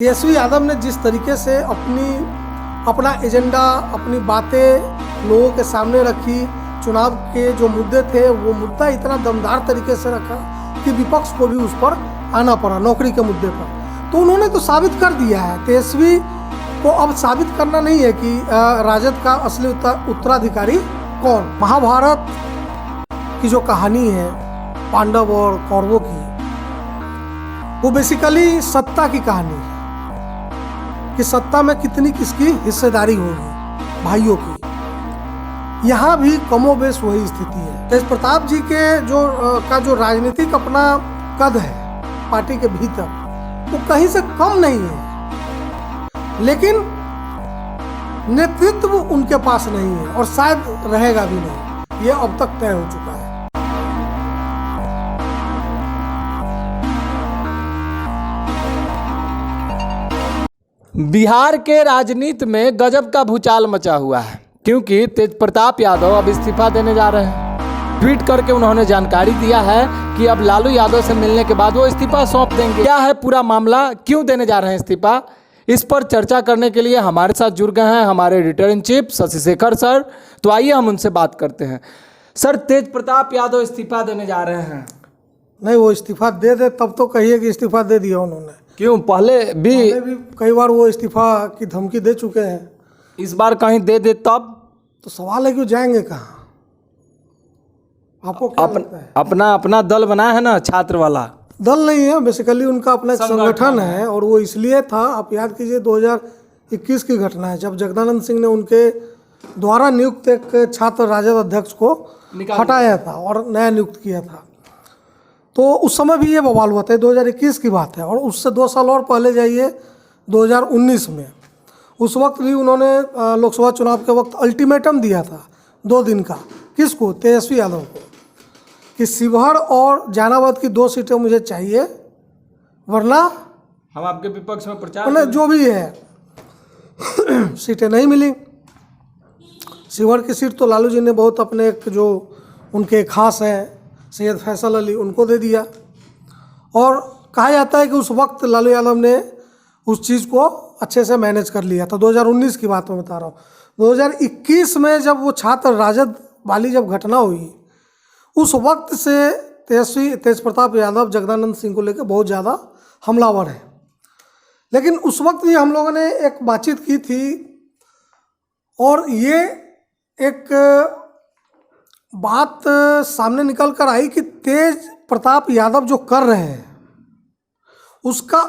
तेजस्वी यादव ने जिस तरीके से अपना एजेंडा, अपनी बातें लोगों के सामने रखी, चुनाव के जो मुद्दे थे वो मुद्दा इतना दमदार तरीके से रखा कि विपक्ष को भी उस पर आना पड़ा नौकरी के मुद्दे पर। तो उन्होंने तो साबित कर दिया है। तेजस्वी को अब साबित करना नहीं है कि राजद का असली उत्तराधिकारी कौन। महाभारत की जो कहानी है पांडव और कौरवों की, वो बेसिकली सत्ता की कहानी है कि सत्ता में कितनी किसकी हिस्सेदारी होगी भाइयों की। यहाँ भी कमोबेश वही स्थिति है। तेज प्रताप जी के जो राजनीतिक अपना कद है पार्टी के भीतर, वो कहीं से कम नहीं है, लेकिन नेतृत्व उनके पास नहीं है और शायद रहेगा भी नहीं। ये अब तक तय हो चुका है। बिहार के राजनीति में गजब का भूचाल मचा हुआ है, क्योंकि तेज प्रताप यादव अब इस्तीफा देने जा रहे हैं। ट्वीट करके उन्होंने जानकारी दिया है कि अब लालू यादव से मिलने के बाद वो इस्तीफा सौंप देंगे। क्या है पूरा मामला, क्यों देने जा रहे हैं इस्तीफा, इस पर चर्चा करने के लिए हमारे साथ जुड़ गए हैं हमारे editor in chief Shashi Shekhar sir. तो आइए हम उनसे बात करते हैं। सर, तेज प्रताप यादव इस्तीफा देने जा रहे हैं। नहीं, वो इस्तीफा दे तब तो कहिए कि इस्तीफा दे दिया उन्होंने। क्यों, पहले भी कई बार वो इस्तीफा की धमकी दे चुके हैं। इस बार कहीं दे दे तब तो सवाल है कि वो जाएंगे कहाँ? आपको क्या लगता है? अपना दल बनाया है ना, छात्र वाला दल नहीं है, बेसिकली उनका अपना एक संगठन है। और वो इसलिए था, आप याद कीजिए 2021 की घटना है, जब जगदानंद सिंह ने उनके द्वारा नियुक्त एक छात्र राजद अध्यक्ष को हटाया था और नया नियुक्त किया था। तो उस समय भी ये बवाल हुआ था। 2021 की बात है। और उससे 2 साल और पहले जाइए 2019 में, उस वक्त भी उन्होंने लोकसभा चुनाव के वक्त अल्टीमेटम दिया था 2 दिन का। किसको? तेजस्वी यादव को, कि शिवहर और जहानाबाद की 2 सीटें मुझे चाहिए, वरना हम आपके विपक्ष में प्रचार उन्हें जो भी है सीटें नहीं मिली। शिवहर की सीट तो लालू जी ने बहुत अपने जो उनके खास हैं सैयद फैसल अली, उनको दे दिया। और कहा जाता है कि उस वक्त लालू यादव ने उस चीज़ को अच्छे से मैनेज कर लिया था। 2019 की बात मैं बता रहा हूँ। 2021 में जब वो छात्र राजद वाली जब घटना हुई, उस वक्त से तेज प्रताप यादव जगदानंद सिंह को लेकर बहुत ज़्यादा हमलावर है। लेकिन उस वक्त भी हम लोगों ने एक बातचीत की थी और ये एक बात सामने निकल कर आई कि तेज प्रताप यादव जो कर रहे हैं उसका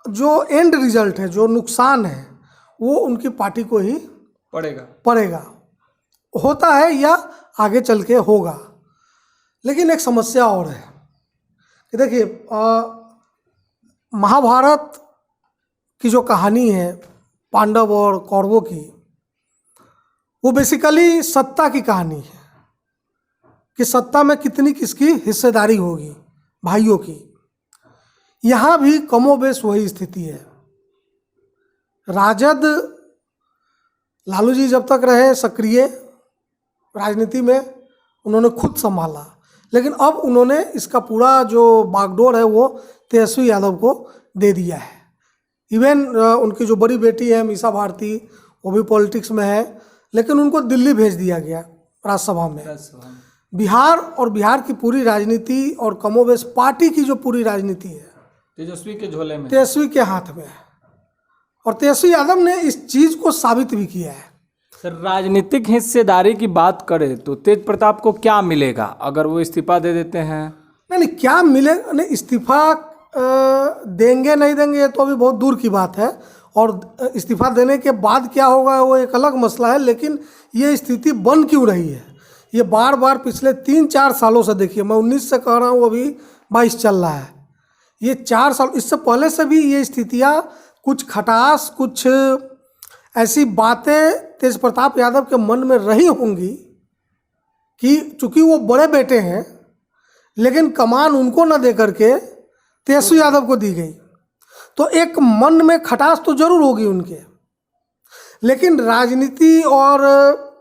जो एंड रिजल्ट है, जो नुकसान है, वो उनकी पार्टी को ही पड़ेगा। होता है या आगे चल के होगा। लेकिन एक समस्या और है कि देखिए, महाभारत की जो कहानी है पांडव और कौरवों की, वो बेसिकली सत्ता की कहानी है कि सत्ता में कितनी किसकी हिस्सेदारी होगी भाइयों की। यहाँ भी कमोबेश वही स्थिति है। राजद, लालू जी जब तक रहे सक्रिय राजनीति में, उन्होंने खुद संभाला, लेकिन अब उन्होंने इसका पूरा जो बागडोर है वो तेजस्वी यादव को दे दिया है। इवन उनकी जो बड़ी बेटी है मीसा भारती, वो भी पॉलिटिक्स में है, लेकिन उनको दिल्ली भेज दिया गया राज्यसभा में। बिहार और बिहार की पूरी राजनीति और कमोबेश पार्टी की जो पूरी राजनीति है तेजस्वी के झोले में, तेजस्वी के हाथ में है। और तेजस्वी यादव ने इस चीज़ को साबित भी किया है। सर, राजनीतिक हिस्सेदारी की बात करें तो तेज प्रताप को क्या मिलेगा अगर वो इस्तीफा दे देते हैं? नहीं, क्या मिलेगा? नहीं, इस्तीफा देंगे नहीं देंगे ये तो अभी बहुत दूर की बात है। और इस्तीफा देने के बाद क्या होगा वो एक अलग मसला है। लेकिन ये स्थिति बन क्यों रही है? ये बार बार पिछले 3-4 सालों से, देखिए मैं 19 से कह रहा हूँ, अभी 22 चल रहा है। ये 4 साल, इससे पहले से भी ये स्थितियाँ, कुछ खटास, कुछ ऐसी बातें तेज प्रताप यादव के मन में रही होंगी कि चूंकि वो बड़े बेटे हैं, लेकिन कमान उनको न दे करके तेजस्वी यादव को दी गई, तो एक मन में खटास तो जरूर होगी उनके। लेकिन राजनीति और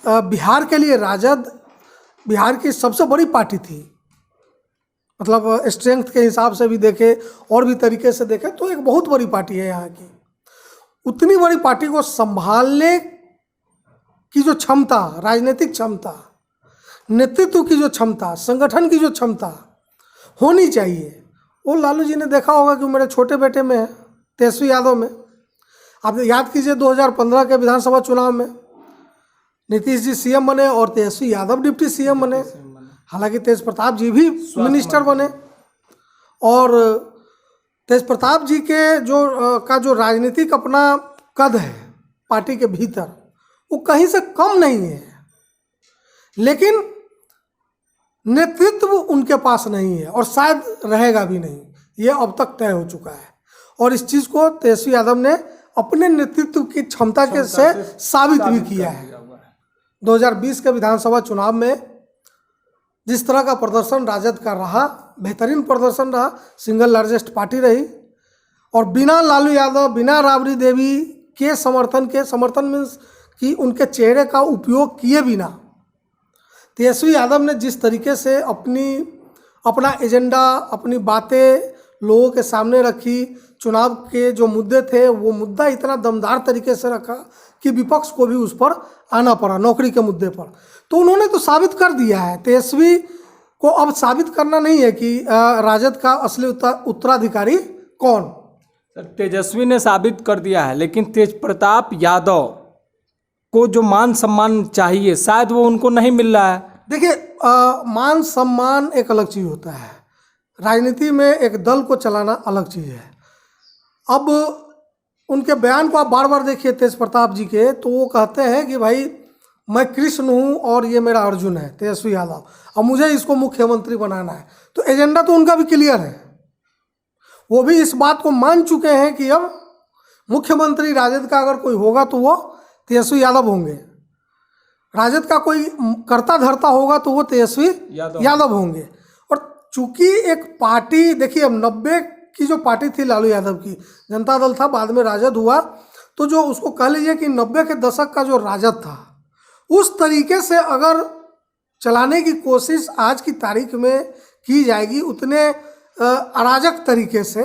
बिहार के लिए राजद बिहार की सबसे बड़ी पार्टी थी। मतलब स्ट्रेंथ के हिसाब से भी देखे और भी तरीके से देखे तो एक बहुत बड़ी पार्टी है यहाँ की। उतनी बड़ी पार्टी को संभालने की जो क्षमता, राजनीतिक क्षमता, नेतृत्व की जो क्षमता, संगठन की जो क्षमता होनी चाहिए, वो लालू जी ने देखा होगा कि मेरे छोटे बेटे में है, तेजस्वी यादव में। आप याद कीजिए 2015 के विधानसभा चुनाव में नीतीश जी सीएम बने और तेजस्वी यादव डिप्टी सीएम बने। हालांकि तेज प्रताप जी भी मिनिस्टर बने, और तेज प्रताप जी के जो राजनीतिक अपना कद है पार्टी के भीतर, वो कहीं से कम नहीं है, लेकिन नेतृत्व उनके पास नहीं है और शायद रहेगा भी नहीं, ये अब तक तय हो चुका है। और इस चीज़ को तेजस्वी यादव ने अपने नेतृत्व की क्षमता के से साबित भी किया है। 2020 के विधानसभा चुनाव में जिस तरह का प्रदर्शन राजद का रहा, बेहतरीन प्रदर्शन रहा, सिंगल लार्जेस्ट पार्टी रही, और बिना लालू यादव, बिना राबड़ी देवी के समर्थन मीन्स कि उनके चेहरे का उपयोग किए बिना तेजस्वी यादव ने जिस तरीके से अपना एजेंडा, अपनी बातें लोगों के सामने रखी, चुनाव के जो मुद्दे थे वो मुद्दा इतना दमदार तरीके से रखा कि विपक्ष को भी उस पर आना पड़ा, नौकरी के मुद्दे पर। तो उन्होंने तो साबित कर दिया है। तेजस्वी को अब साबित करना नहीं है कि राजद का असली उत्तराधिकारी कौन। तेजस्वी ने साबित कर दिया है, लेकिन तेज प्रताप यादव को जो मान सम्मान चाहिए शायद वो उनको नहीं मिल रहा है। देखिए, मान सम्मान एक अलग चीज़ होता है, राजनीति में एक दल को चलाना अलग चीज़ है। अब उनके बयान को आप बार बार देखिए तेज प्रताप जी के, तो वो कहते हैं कि भाई मैं कृष्ण हूँ और ये मेरा अर्जुन है तेजस्वी यादव, अब मुझे इसको मुख्यमंत्री बनाना है। तो एजेंडा तो उनका भी क्लियर है, वो भी इस बात को मान चुके हैं कि अब मुख्यमंत्री राजद का अगर कोई होगा तो वो तेजस्वी यादव होंगे, राजद का कोई करता धरता होगा तो वो तेजस्वी यादव होंगे। और चूंकि एक पार्टी, देखिए अब 90 की जो पार्टी थी लालू यादव की, जनता दल था, बाद में राजद हुआ, तो जो उसको कह लीजिए कि 90 के दशक का जो राजद था, उस तरीके से अगर चलाने की कोशिश आज की तारीख में की जाएगी, उतने अराजक तरीके से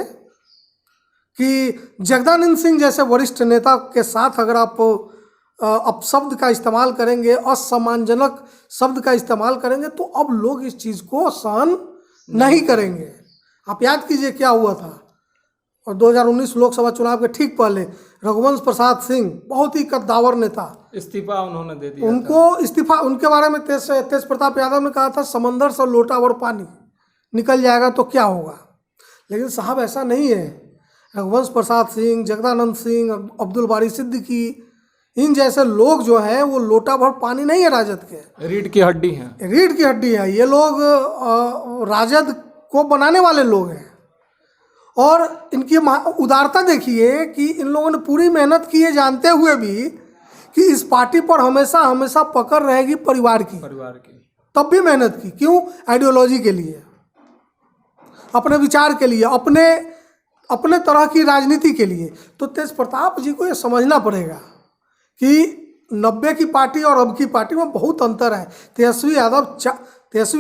कि जगदानंद सिंह जैसे वरिष्ठ नेता के साथ अगर आप अपशब्द का इस्तेमाल करेंगे, असम्मानजनक शब्द का इस्तेमाल करेंगे, तो अब लोग इस चीज़ को सहन नहीं करेंगे। आप याद कीजिए क्या हुआ था, और 2019 लोकसभा चुनाव के ठीक पहले रघुवंश प्रसाद सिंह, बहुत ही कद्दावर नेता, इस्तीफा उन्होंने दे दिया, उनको इस्तीफा, उनके बारे में तेज प्रताप यादव ने कहा था समंदर से लोटा भर पानी निकल जाएगा तो क्या होगा। लेकिन साहब ऐसा नहीं है। रघुवंश प्रसाद सिंह, जगदानंद सिंह, अब्दुल बारी सिद्दीकी, इन जैसे लोग जो हैं वो लोटा भर पानी नहीं है राजद के, रीढ़ की हड्डी हैं, रीढ़ की हड्डी है। ये लोग राजद को बनाने वाले लोग हैं, और इनकी उदारता देखिए कि इन लोगों ने पूरी मेहनत की है, जानते हुए भी कि इस पार्टी पर हमेशा हमेशा पकड़ रहेगी परिवार की, तब भी मेहनत की। क्यों? आइडियोलॉजी के लिए, अपने विचार के लिए, अपने तरह की राजनीति के लिए। तो तेज प्रताप जी को ये समझना पड़ेगा कि 90 की पार्टी और अब की पार्टी में बहुत अंतर है। तेजस्वी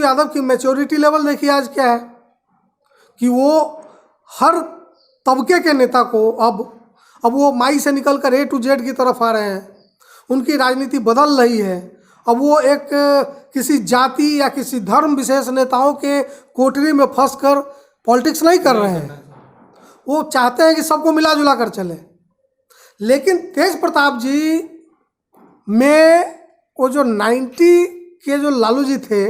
यादव की मैच्योरिटी लेवल देखिए आज क्या है कि वो हर तबके के नेता को अब वो माई से निकल कर A to Z की तरफ आ रहे हैं, उनकी राजनीति बदल रही है। अब वो एक किसी जाति या किसी धर्म विशेष नेताओं के कोठरी में फंसकर पॉलिटिक्स नहीं कर रहे हैं, वो चाहते हैं कि सबको मिला जुला कर चले। लेकिन तेज प्रताप जी में वो जो 90 के जो लालू जी थे,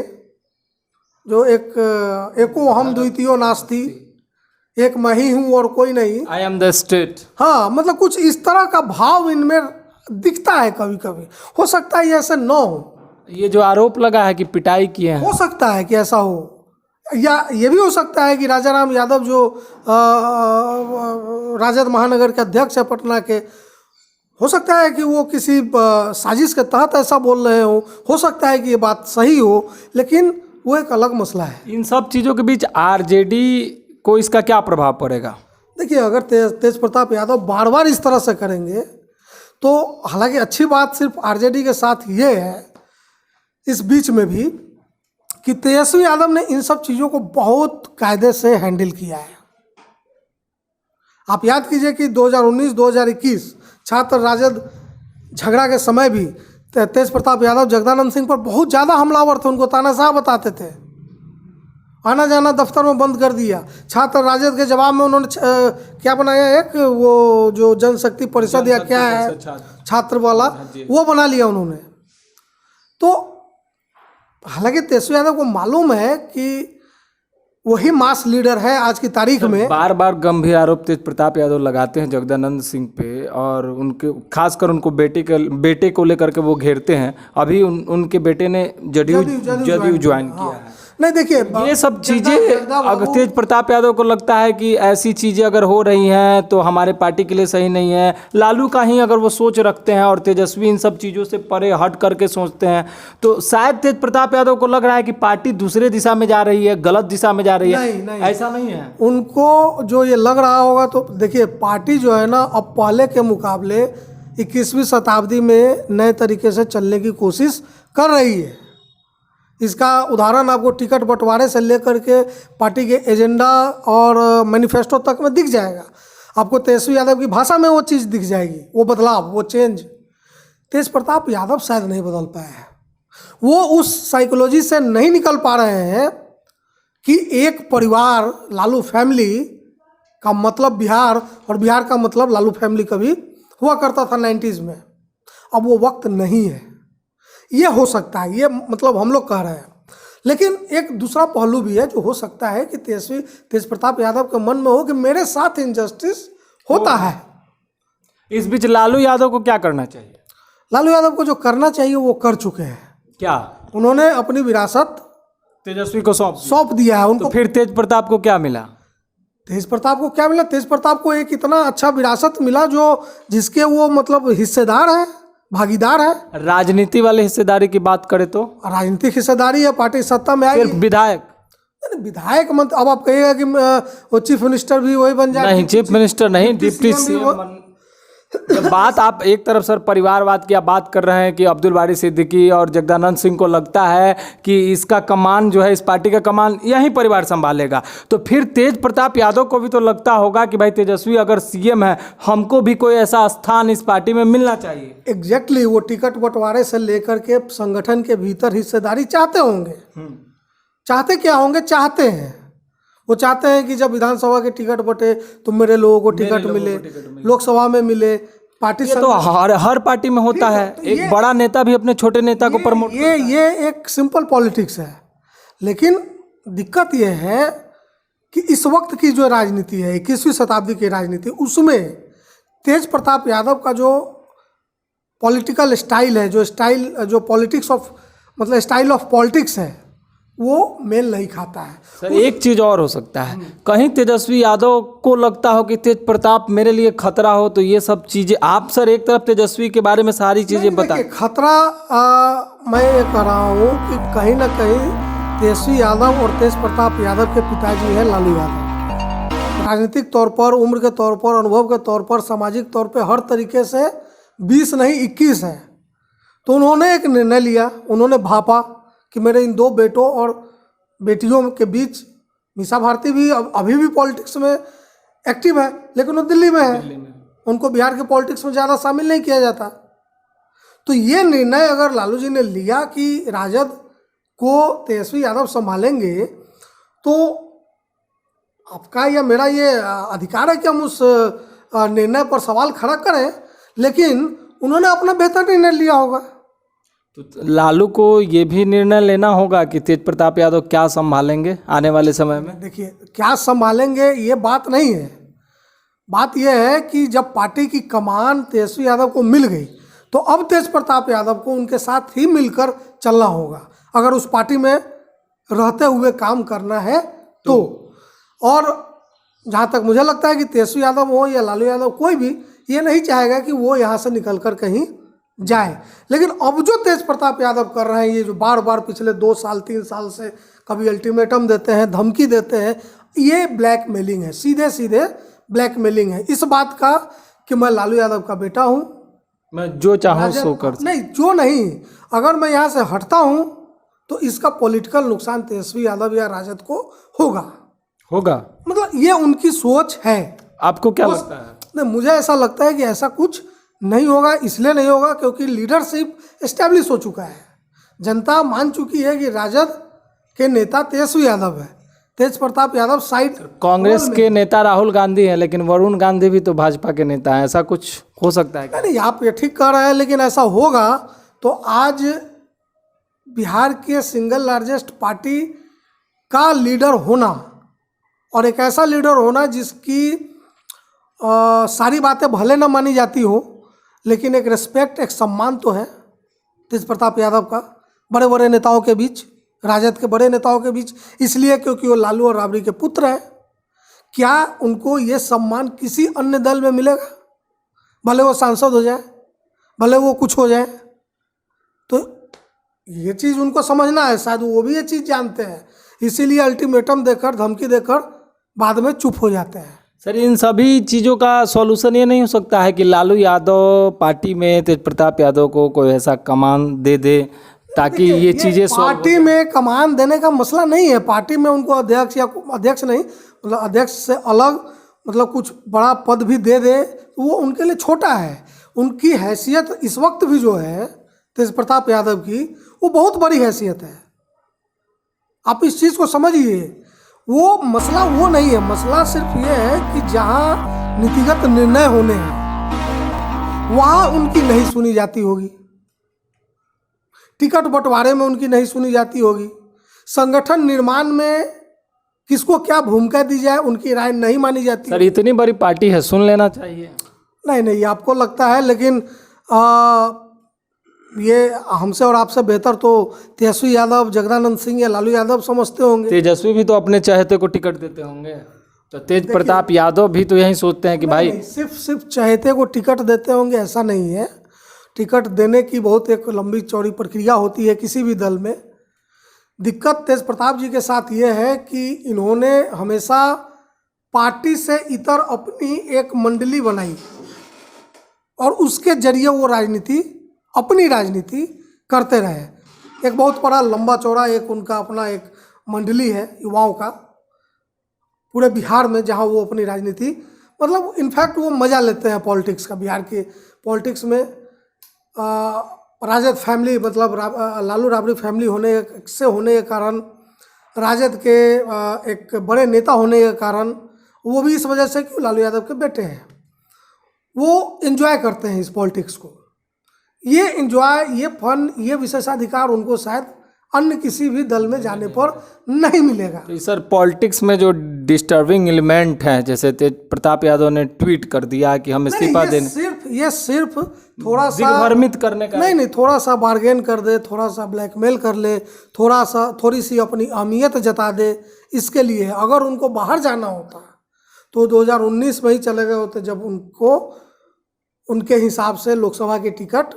जो एको हम द्वितीयो नास्ति, एक मैं ही हूँ और कोई नहीं, आई एम द स्टेट, हाँ, मतलब कुछ इस तरह का भाव इनमें दिखता है कभी कभी। हो सकता है ये ऐसे न हो, ये जो आरोप लगा है कि पिटाई किए हैं, हो सकता है कि ऐसा हो, या ये भी हो सकता है कि राजाराम यादव जो राजद महानगर के अध्यक्ष है पटना के, हो सकता है कि वो किसी साजिश के तहत ऐसा बोल रहे हो सकता है कि ये बात सही हो, लेकिन वो एक अलग मसला है। इन सब चीज़ों के बीच आरजेडी को इसका क्या प्रभाव पड़ेगा? देखिए, अगर तेज प्रताप यादव बार बार इस तरह से करेंगे तो, हालांकि अच्छी बात सिर्फ आरजेडी के साथ ये है इस बीच में भी कि तेजस्वी यादव ने इन सब चीज़ों को बहुत कायदे से हैंडल किया है। आप याद कीजिए कि 2019-2021 छात्र राजद झगड़ा के समय भी तेज प्रताप यादव जगदानंद सिंह पर बहुत ज़्यादा हमलावर थे, उनको तानाशाह बताते थे, आना जाना दफ्तर में बंद कर दिया। छात्र राजद के जवाब में उन्होंने क्या बनाया, एक वो जो जनशक्ति परिषद या क्या है छात्र वाला, वो बना लिया उन्होंने। तो हालांकि तेजस्वी यादव को मालूम है कि वही मास लीडर है आज की तारीख में। बार बार गंभीर आरोप तेज प्रताप यादव लगाते हैं जगदानंद सिंह पे, और उनके खासकर उनको बेटे को लेकर के वो घेरते हैं। अभी उनके बेटे ने जदयू ज्वाइन किया है। नहीं देखिए, ये सब चीज़ें अगर तेज प्रताप यादव को लगता है कि ऐसी चीज़ें अगर हो रही हैं तो हमारे पार्टी के लिए सही नहीं है, लालू का ही अगर वो सोच रखते हैं और तेजस्वी इन सब चीज़ों से परे हट करके सोचते हैं, तो शायद तेज प्रताप यादव को लग रहा है कि पार्टी दूसरे दिशा में जा रही है, गलत दिशा में जा रही है। नहीं, ऐसा नहीं है। उनको जो ये लग रहा होगा, तो देखिए पार्टी जो है ना अब पहले के मुकाबले 21वीं शताब्दी में नए तरीके से चलने की कोशिश कर रही है। इसका उदाहरण आपको टिकट बंटवारे से लेकर के पार्टी के एजेंडा और मैनिफेस्टो तक में दिख जाएगा। आपको तेजस्वी यादव की भाषा में वो चीज़ दिख जाएगी, वो बदलाव, वो चेंज। तेज प्रताप यादव शायद नहीं बदल पाए हैं, वो उस साइकोलॉजी से नहीं निकल पा रहे हैं कि एक परिवार लालू फैमिली का मतलब बिहार, और बिहार का मतलब लालू फैमिली कभी हुआ करता था 90s में। अब वो वक्त नहीं है। ये हो सकता है, ये मतलब हम लोग कह रहे हैं, लेकिन एक दूसरा पहलू भी है जो हो सकता है कि तेज प्रताप यादव के मन में हो कि मेरे साथ इनजस्टिस होता है। इस बीच लालू यादव को क्या करना चाहिए? लालू यादव को जो करना चाहिए वो कर चुके हैं। क्या? उन्होंने अपनी विरासत तेजस्वी को सौंप दिया है उनको। तो फिर तेज प्रताप को क्या मिला? तेज प्रताप को क्या मिला? तेज प्रताप को एक इतना अच्छा विरासत मिला जो जिसके वो मतलब हिस्सेदार है, भागीदार है। राजनीति वाले हिस्सेदारी की बात करें तो राजनीतिक हिस्सेदारी है, पार्टी सत्ता में आएगी। विधायक विधायक मंत्री, अब आप कहिएगा कि वो चीफ मिनिस्टर भी वही बन जाए। नहीं, चीफ मिनिस्टर नहीं, डिप्टी सीएम। बात आप एक तरफ सर परिवारवाद की आप बात कर रहे हैं कि अब्दुल बारी सिद्दीकी और जगदानंद सिंह को लगता है कि इसका कमान जो है, इस पार्टी का कमान यही परिवार संभालेगा, तो फिर तेज प्रताप यादव को भी तो लगता होगा कि भाई तेजस्वी अगर सीएम है, हमको भी कोई ऐसा स्थान इस पार्टी में मिलना चाहिए। एग्जैक्टली, वो टिकट बंटवारे से लेकर के संगठन के भीतर हिस्सेदारी चाहते होंगे। चाहते क्या होंगे? चाहते हैं, वो चाहते हैं कि जब विधानसभा के टिकट बटे तो मेरे लोगों को टिकट मिले, लोकसभा में मिले। पार्टी तो हर पार्टी में होता है। एक बड़ा नेता भी अपने छोटे नेता को प्रमोट करता है। ये एक सिंपल पॉलिटिक्स है। लेकिन दिक्कत ये है कि इस वक्त की जो राजनीति है, 21वीं शताब्दी की राजनीति, उसमें तेज प्रताप यादव का जो पॉलिटिकल स्टाइल है, जो पॉलिटिक्स ऑफ मतलब स्टाइल ऑफ पॉलिटिक्स है, वो मेल नहीं खाता है। सर एक चीज़ और हो सकता है, कहीं तेजस्वी यादव को लगता हो कि तेज प्रताप मेरे लिए खतरा हो, तो ये सब चीज़ें आप सर एक तरफ तेजस्वी के बारे में सारी चीज़ें बता। खतरा मैं ये कह रहा हूँ कि कहीं ना कहीं तेजस्वी यादव और तेज प्रताप यादव के पिताजी हैं लालू यादव। राजनीतिक तौर पर, उम्र के तौर पर, अनुभव के तौर पर, सामाजिक तौर पर हर तरीके से 20 नहीं 21 है। तो उन्होंने एक निर्णय लिया, उन्होंने भापा कि मेरे इन दो बेटों और बेटियों के बीच, मीसा भारती भी अभी भी पॉलिटिक्स में एक्टिव है, लेकिन वो दिल्ली में है, उनको बिहार के पॉलिटिक्स में ज़्यादा शामिल नहीं किया जाता। तो ये निर्णय अगर लालू जी ने लिया कि राजद को तेजस्वी यादव संभालेंगे, तो आपका या मेरा ये अधिकार है कि हम उस निर्णय पर सवाल खड़ा करें, लेकिन उन्होंने अपना बेहतर निर्णय लिया होगा। तो लालू को ये भी निर्णय लेना होगा कि तेज प्रताप यादव क्या संभालेंगे आने वाले समय में। देखिए, क्या संभालेंगे ये बात नहीं है, बात यह है कि जब पार्टी की कमान तेजस्वी यादव को मिल गई, तो अब तेज प्रताप यादव को उनके साथ ही मिलकर चलना होगा अगर उस पार्टी में रहते हुए काम करना है तो। और जहाँ तक मुझे लगता है कि तेजस्वी यादव हो या लालू यादव, कोई भी ये नहीं चाहेगा कि वो यहाँ से निकल कर कहीं जाए। लेकिन अब जो तेज प्रताप यादव कर रहे हैं, ये जो बार बार पिछले 2 साल 3 साल से कभी अल्टीमेटम देते हैं, धमकी देते हैं, ये ब्लैकमेलिंग है, सीधे सीधे ब्लैकमेलिंग है। इस बात का कि मैं लालू यादव का बेटा हूँ, मैं जो चाहूँ सो कर, नहीं जो नहीं, अगर मैं यहाँ से हटता हूँ तो इसका पॉलिटिकल नुकसान तेजस्वी यादव या राजद को होगा। होगा। मतलब ये उनकी सोच है। आपको क्या लगता है? नहीं, मुझे ऐसा लगता है कि ऐसा कुछ नहीं होगा। इसलिए नहीं होगा क्योंकि लीडरशिप एस्टेब्लिश हो चुका है। जनता मान चुकी है कि राजद के नेता तेजस्वी यादव है, तेज प्रताप यादव साइड। कांग्रेस के नेता राहुल गांधी हैं, लेकिन वरुण गांधी भी तो भाजपा के नेता हैं। ऐसा कुछ हो सकता है क्या? नहीं, आप ये ठीक कह रहे हैं, लेकिन ऐसा होगा तो आज बिहार के सिंगल लार्जेस्ट पार्टी का लीडर होना और एक ऐसा लीडर होना जिसकी सारी बातें भले ना मानी जाती हो, लेकिन एक रिस्पेक्ट, एक सम्मान तो है तेज प्रताप यादव का बड़े बड़े नेताओं के बीच, राजद के बड़े नेताओं के बीच, इसलिए क्योंकि वो लालू और राबड़ी के पुत्र हैं। क्या उनको ये सम्मान किसी अन्य दल में मिलेगा? भले वो सांसद हो जाए, भले वो कुछ हो जाए, तो ये चीज़ उनको समझना है। शायद वो भी ये चीज़ जानते हैं, इसीलिए अल्टीमेटम देकर, धमकी देकर बाद में चुप हो जाते हैं। सर, इन सभी चीज़ों का सॉल्यूशन ये नहीं हो सकता है कि लालू यादव पार्टी में तेज प्रताप यादव को कोई ऐसा कमान दे दे ताकि ये चीज़ें पार्टी में कमान देने का मसला नहीं है। पार्टी में उनको अध्यक्ष या अध्यक्ष नहीं, मतलब अध्यक्ष से अलग मतलब कुछ बड़ा पद भी दे दे तो वो उनके लिए छोटा है। उनकी हैसियत इस वक्त भी जो है तेज प्रताप यादव की, वो बहुत बड़ी हैसियत है। आप इस चीज़ को समझिए। वो मसला वो नहीं है, मसला सिर्फ ये है कि जहाँ नीतिगत निर्णय होने हैं वहाँ उनकी नहीं सुनी जाती होगी, टिकट बंटवारे में उनकी नहीं सुनी जाती होगी, संगठन निर्माण में किसको क्या भूमिका दी जाए उनकी राय नहीं मानी जाती। सर, इतनी बड़ी पार्टी है, सुन लेना चाहिए। नहीं, आपको लगता है, लेकिन ये हमसे और आपसे बेहतर तो तेजस्वी यादव, जगदानंद सिंह या लालू यादव समझते होंगे। तेजस्वी भी तो अपने चहेते को टिकट देते होंगे, तो तेज प्रताप यादव भी तो यही सोचते हैं कि भाई नहीं, सिर्फ चहेते को टिकट देते होंगे ऐसा नहीं है। टिकट देने की बहुत एक लंबी चौड़ी प्रक्रिया होती है किसी भी दल में। दिक्कत तेज प्रताप जी के साथ ये है कि इन्होंने हमेशा पार्टी से इतर अपनी एक मंडली बनाई और उसके जरिए वो अपनी राजनीति करते रहे। एक बहुत बड़ा लंबा चौड़ा एक उनका अपना एक मंडली है युवाओं का पूरे बिहार में, जहां वो अपनी राजनीति मतलब इनफैक्ट वो मज़ा लेते हैं पॉलिटिक्स का। बिहार के पॉलिटिक्स में राजद फैमिली मतलब लालू राबड़ी फैमिली होने के कारण, राजद के एक बड़े नेता होने के कारण, वो भी इस वजह से कि लालू यादव के बेटे हैं, वो एंजॉय करते हैं इस पॉलिटिक्स को। ये एंजॉय, ये फन, ये विशेषाधिकार उनको शायद अन्य किसी भी दल में जाने पर नहीं मिलेगा। तो सर, पॉलिटिक्स में जो डिस्टर्बिंग एलिमेंट है, जैसे तेज प्रताप यादव ने ट्वीट कर दिया कि हम इस्तीफा देने, ये सिर्फ थोड़ा सा दिग्भ्रमित करने का नहीं, थोड़ा सा बार्गेन कर दे, थोड़ा सा ब्लैकमेल कर ले, थोड़ी सी अपनी अहमियत जता दे, इसके लिए। अगर उनको बाहर जाना होता तो 2019 में ही चले गए होते, जब उनको उनके हिसाब से लोकसभा की टिकट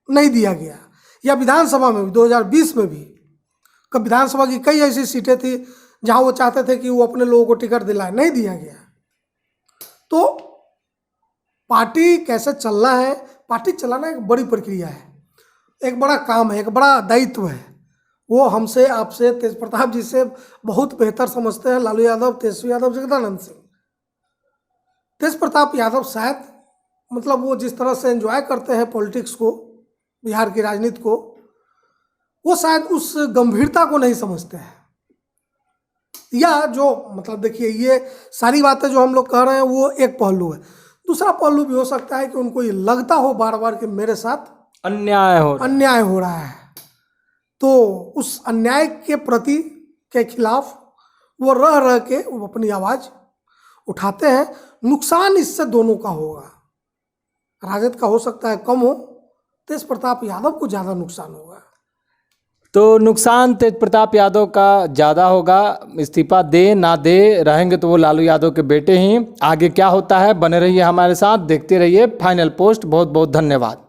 नहीं दिया गया, या विधानसभा में भी 2020 में भी। कब विधानसभा की कई ऐसी सीटें थी जहां वो चाहते थे कि वो अपने लोगों को टिकट दिलाए, नहीं दिया गया। तो पार्टी कैसे चलना है, पार्टी चलाना एक बड़ी प्रक्रिया है, एक बड़ा काम है, एक बड़ा दायित्व है। वो हमसे, आपसे, तेज प्रताप जी से बहुत बेहतर समझते हैं लालू यादव, तेजस्वी यादव, जगदानंद सिंह। तेज प्रताप यादव शायद मतलब वो जिस तरह से एंजॉय करते हैं पॉलिटिक्स को, बिहार की राजनीति को, वो शायद उस गंभीरता को नहीं समझते हैं। या जो मतलब देखिए, ये सारी बातें जो हम लोग कह रहे हैं वो एक पहलू है। दूसरा पहलू भी हो सकता है कि उनको ये लगता हो बार बार कि मेरे साथ अन्याय हो रहा है, तो उस अन्याय के प्रति के खिलाफ वो रह के वो अपनी आवाज़ उठाते हैं। नुकसान इससे दोनों का होगा, राजद का हो सकता है कम हो, तेज प्रताप यादव को ज़्यादा नुकसान होगा। तो नुकसान तेज प्रताप यादव का ज़्यादा होगा। इस्तीफा दे ना दे, रहेंगे तो वो लालू यादव के बेटे ही। आगे क्या होता है, बने रहिए हमारे साथ, देखते रहिए फाइनल पोस्ट। बहुत बहुत धन्यवाद।